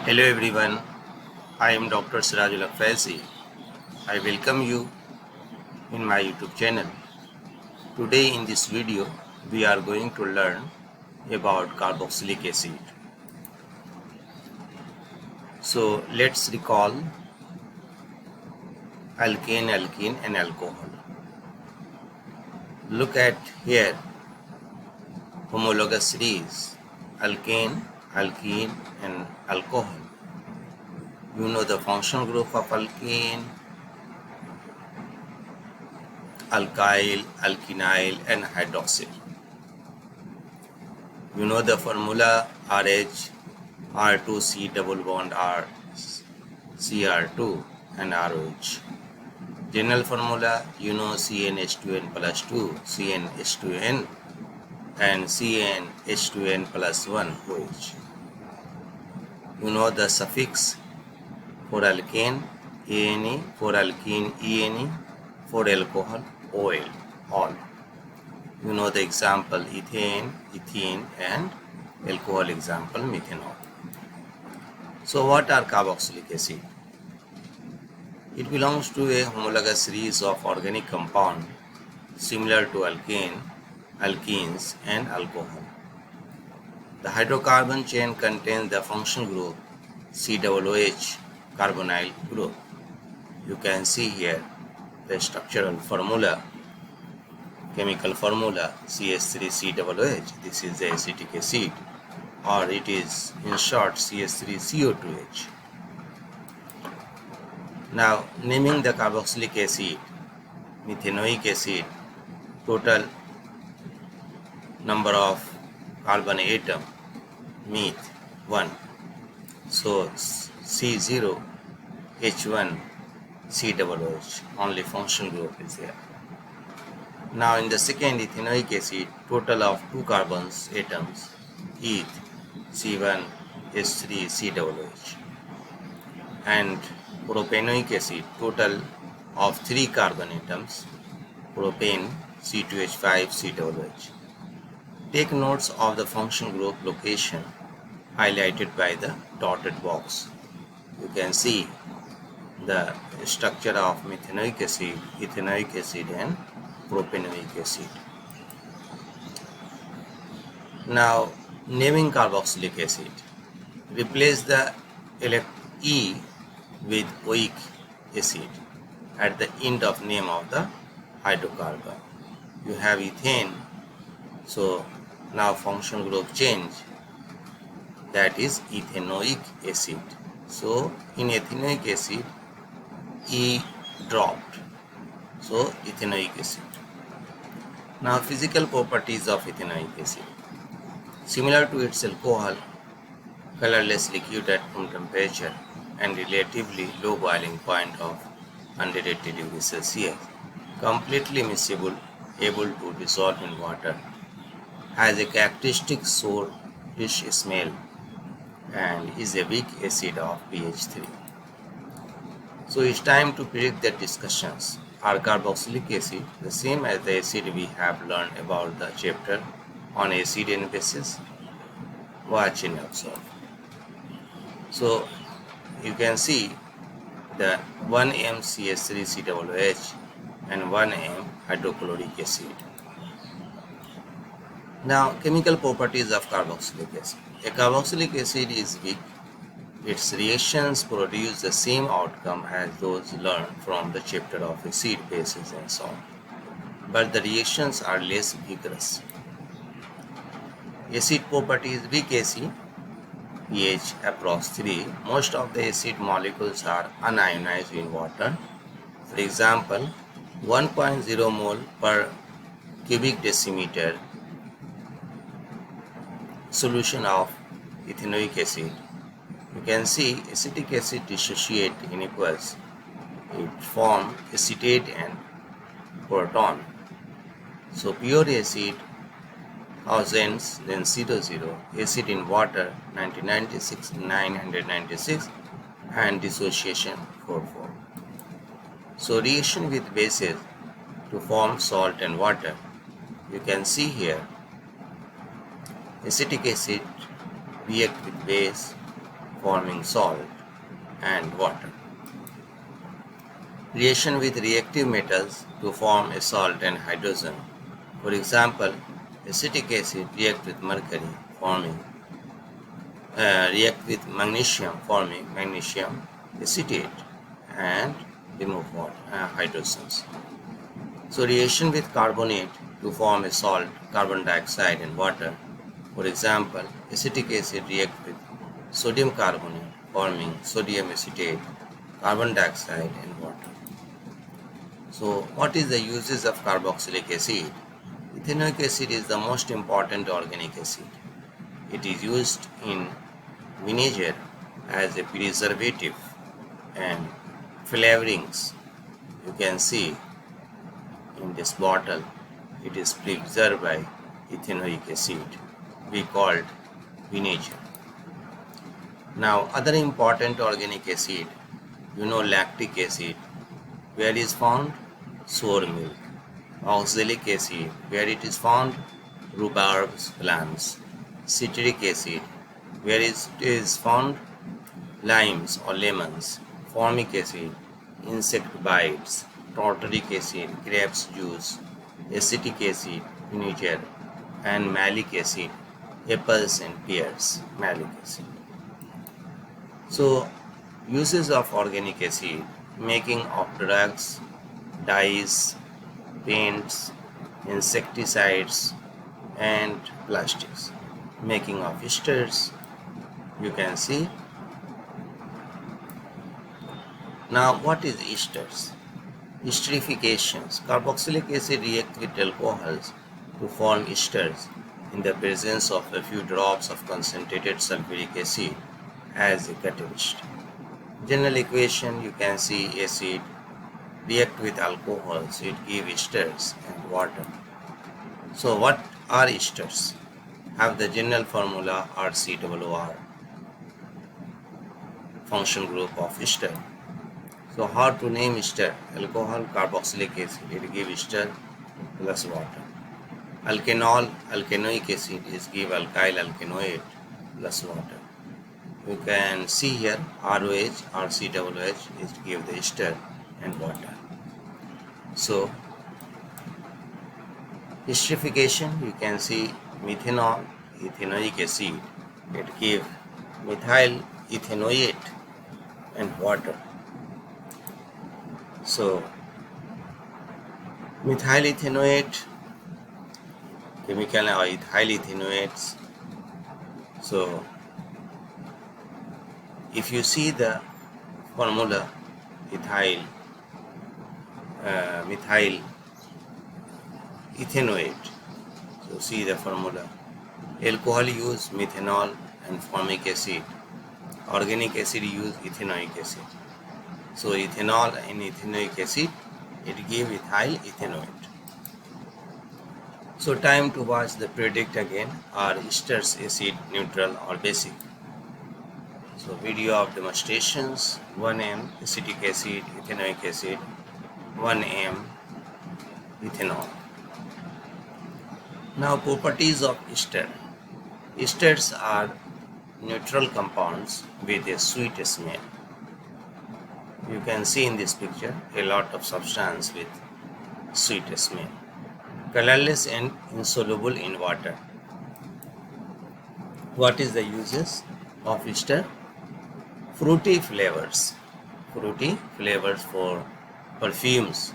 Hello everyone, I am Dr. Sirajul Faisi. I welcome you in my YouTube channel. Today in this video, we are going to learn about carboxylic acid. So let's recall alkane, alkene and alcohol. Look at here, homologous series, alkane, alkene and alcohol. You know the functional group of alkane, alkyl, alkenyl and hydroxyl. You know the formula RH, R2C double bond R, Cr2 and ROH. General formula, you know CnH2n plus 2, CnH2n and CnH2n plus 1 OH. You know the suffix for alkane, ANE, for alkene, ENE, for alcohol, OL, all. You know the example ethane, ethene and alcohol example methanol. So what are carboxylic acid? It belongs to a homologous series of organic compound similar to alkane, alkenes and alcohol. The hydrocarbon chain contains the functional group COOH carbonyl group. You can see here the structural formula, chemical formula CH3COOH. This is the acetic acid, or it is in short CH3CO2H. Now naming the carboxylic acid, ethanoic acid, total number of carbon atom, meth 1. So C0 H1 COOH, only functional group is there. Now in the second ethanoic acid, total of 2 carbons atoms, eth C1 H3 COOH, and propanoic acid, total of 3 carbon atoms, propane C2H5 COOH. Take notes of the functional group location highlighted by the dotted box. You can see the structure of methanoic acid, ethanoic acid and propanoic acid. Now naming carboxylic acid. Replace the E with oic acid at the end of name of the hydrocarbon. You have ethane, so now functional group change, that is ethanoic acid. So in ethanoic acid, E dropped, so ethanoic acid. Now physical properties of ethanoic acid. Similar to its alcohol, colorless liquid at room temperature and relatively low boiling point of 180 degrees Celsius, completely miscible, able to dissolve in water, has a characteristic sourish smell and is a weak acid of pH 3. So it's time to predict the discussions. Are carboxylic acid the same as the acid we have learned about the chapter on acid and bases? Watch and observe. So you can see the 1m CH3COOH and 1m hydrochloric acid. Now chemical properties of carboxylic acid. A carboxylic acid is weak. Its reactions produce the same outcome as those learned from the chapter of acid, bases and salt, but the reactions are less vigorous. Acid properties: weak acid, pH approx 3. Most of the acid molecules are unionized in water. For example, 1.0 mole per cubic decimeter solution of ethanoic acid. You can see acetic acid dissociate in aqueous. It form acetate and proton. So pure acid 1000s, then 00, acid in water 996, 996 and dissociation 44. So reaction with bases to form salt and water. You can see here acetic acid react with base, forming salt and water. Reaction with reactive metals to form a salt and hydrogen. For example, acetic acid react with mercury forming react with magnesium forming magnesium acetate and remove water, hydrogens. So reaction with carbonate to form a salt, carbon dioxide and water. For example, acetic acid react with sodium carbonate forming sodium acetate, carbon dioxide and water. So what is the uses of carboxylic acid? Ethanoic acid is the most important organic acid. It is used in vinegar as a preservative and flavorings. You can see in this bottle it is preserved by ethanoic acid we called vinegar. Now other important organic acid, lactic acid, where is found? Sour milk. Oxalic acid, where it is found? Rhubarb plants. Citric acid, where it is found? Limes or lemons. Formic acid, insect bites. Tartaric acid, grapes juice. Acetic acid, vinegar. And malic acid, apples and pears. Malic acid. So, uses of organic acid: making of drugs, dyes, paints, insecticides and plastics. Making of esters, you can see. Now what is esters? Esterifications. Carboxylic acid react with alcohols to form esters in the presence of a few drops of concentrated sulfuric acid as a catalyst. General equation, you can see acid react with alcohols, it gives esters and water. So what are esters? Have the general formula RCOOR, function group of ester. So how to name ester? Alcohol, carboxylic acid, it gives ester plus water. Alkanol, alkanoic acid is give alkyl alkanoate plus water. You can see here ROH, RCOOH is give the ester and water. So esterification, you can see methanol, ethanoic acid, it give methyl ethanoate and water. So methyl ethanoate, chemical or ethyl ethanoates. So if you see the formula methyl ethanoate, so see the formula. Alcohol use methanol and formic acid. Organic acid use ethanoic acid. So ethanol and ethanoic acid, it give ethyl ethanoate. So time to watch the predict again. Are esters acid neutral or basic? So video of demonstrations: 1m acetic acid, ethanoic acid, 1m ethanol. Now properties of ester. Esters are neutral compounds with a sweet smell. You can see in this picture a lot of substance with sweet smell. Colorless and insoluble in water. What is the uses of ester? Fruity flavors. Fruity flavors for perfumes,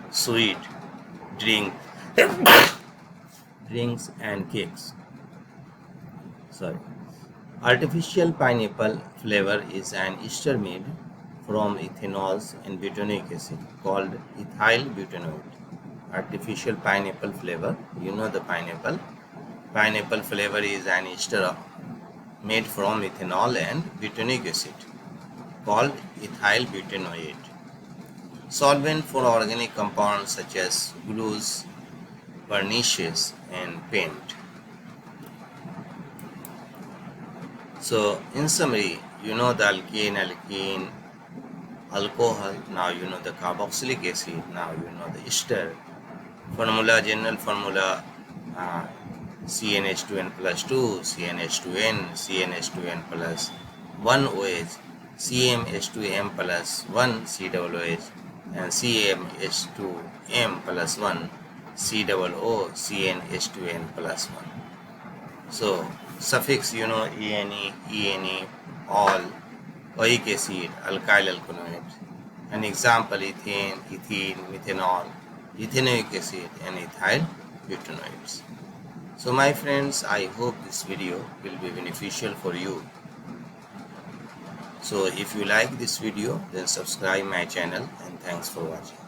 sweet, drinks and cakes. Artificial pineapple flavor is an ester made from ethanols and butanoic acid called ethyl butanoate. Artificial pineapple flavor, the pineapple. Pineapple flavor is an ester made from ethanol and butanoic acid called ethyl butanoate. Solvent for organic compounds such as glues, varnishes and paint. So in summary, the alkane, alcohol, now the carboxylic acid, now the ester. Formula, general formula, CnH2n plus 2, CnH2n, CnH2n plus one OH, CmH2m plus 1 COOH, and CmH2m plus 1 COO CnH2n plus 1. So suffix ene, ene, all, oic acid, alkyl alkanoid. An example: ethane, ethene, methanol, ethanoic acid, and ethyl butanoids. So my friends, I hope this video will be beneficial for you. So if you like this video, then subscribe my channel, and thanks for watching.